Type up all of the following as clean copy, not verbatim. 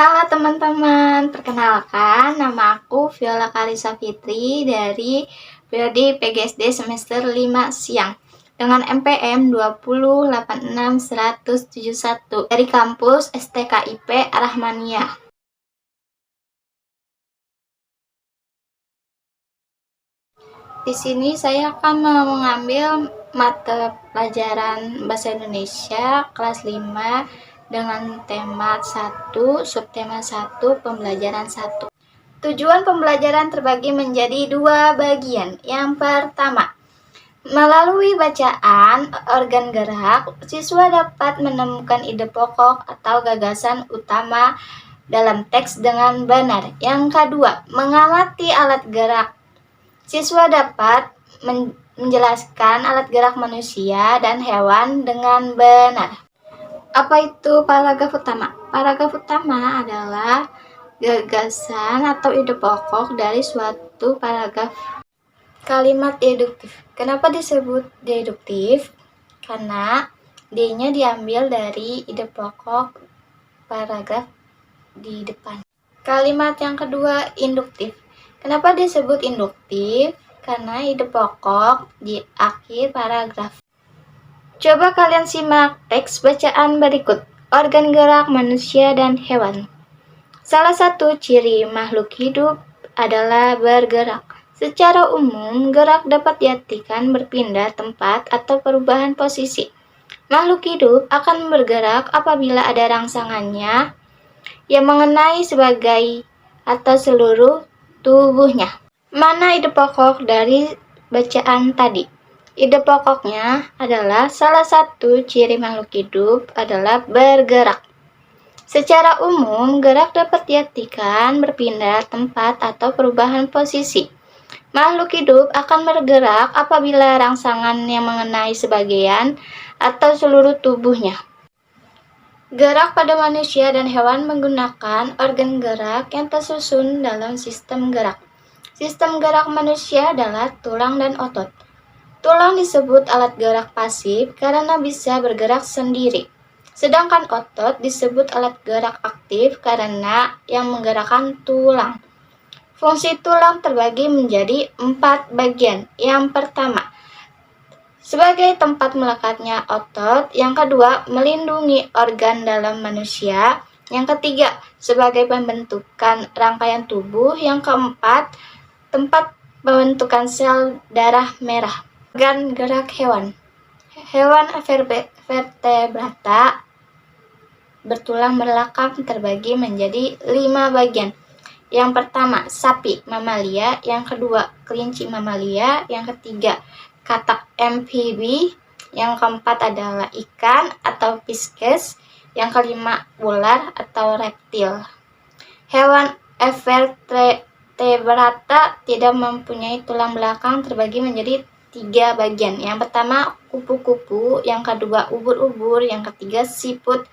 Halo teman-teman, perkenalkan nama aku Viola Karisa Fitri dari Prodi PGSD semester 5 Siang dengan MPM 2086171 dari kampus STKIP Arahmania. Di sini saya akan mengambil mata pelajaran Bahasa Indonesia kelas 5 dengan tema 1, subtema 1, pembelajaran 1. Tujuan pembelajaran terbagi menjadi dua bagian. Yang pertama, melalui bacaan organ gerak, siswa dapat menemukan ide pokok atau gagasan utama dalam teks dengan benar. Yang kedua, mengamati alat gerak. Siswa dapat menjelaskan alat gerak manusia dan hewan dengan benar. Apa itu paragraf utama? Paragraf utama adalah gagasan atau ide pokok dari suatu paragraf. Kalimat deduktif. Kenapa disebut deduktif? Karena D-nya diambil dari ide pokok paragraf di depan. Kalimat yang kedua, induktif. Kenapa disebut induktif? Karena ide pokok di akhir paragraf. Coba kalian simak teks bacaan berikut. Organ gerak manusia dan hewan. Salah satu ciri makhluk hidup adalah bergerak. Secara umum, gerak dapat diartikan berpindah tempat atau perubahan posisi. Makhluk hidup akan bergerak apabila ada rangsangannya yang mengenai sebagai atau seluruh tubuhnya. Mana ide pokok dari bacaan tadi? Ide pokoknya adalah salah satu ciri makhluk hidup adalah bergerak. Secara umum, gerak dapat diartikan berpindah tempat atau perubahan posisi. Makhluk hidup akan bergerak apabila rangsangan yang mengenai sebagian atau seluruh tubuhnya. Gerak pada manusia dan hewan menggunakan organ gerak yang tersusun dalam sistem gerak. Sistem gerak manusia adalah tulang dan otot. Tulang disebut alat gerak pasif karena bisa bergerak sendiri. Sedangkan otot disebut alat gerak aktif karena yang menggerakkan tulang. Fungsi tulang terbagi menjadi 4 bagian. Yang pertama, sebagai tempat melekatnya otot. Yang kedua, melindungi organ dalam manusia. Yang ketiga, sebagai pembentukan rangkaian tubuh. Yang keempat, tempat pembentukan sel darah merah. Organ gerak hewan. Hewan vertebrata bertulang belakang terbagi menjadi 5 bagian. Yang pertama, sapi mamalia. Yang kedua, kelinci mamalia. Yang ketiga, katak amfibi. Yang keempat adalah ikan atau pisces. Yang kelima, ular atau reptil. Hewan vertebrata tidak mempunyai tulang belakang terbagi menjadi 3 bagian. Yang pertama, kupu-kupu. Yang kedua, ubur-ubur. Yang ketiga, siput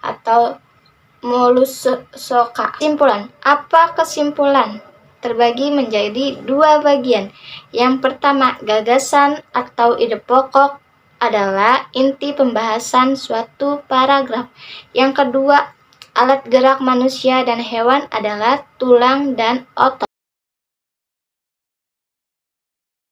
atau Mollusca. Kesimpulan. Apa kesimpulan? Terbagi menjadi 2 bagian. Yang pertama, gagasan atau ide pokok adalah inti pembahasan suatu paragraf. Yang kedua, alat gerak manusia dan hewan adalah tulang dan otot.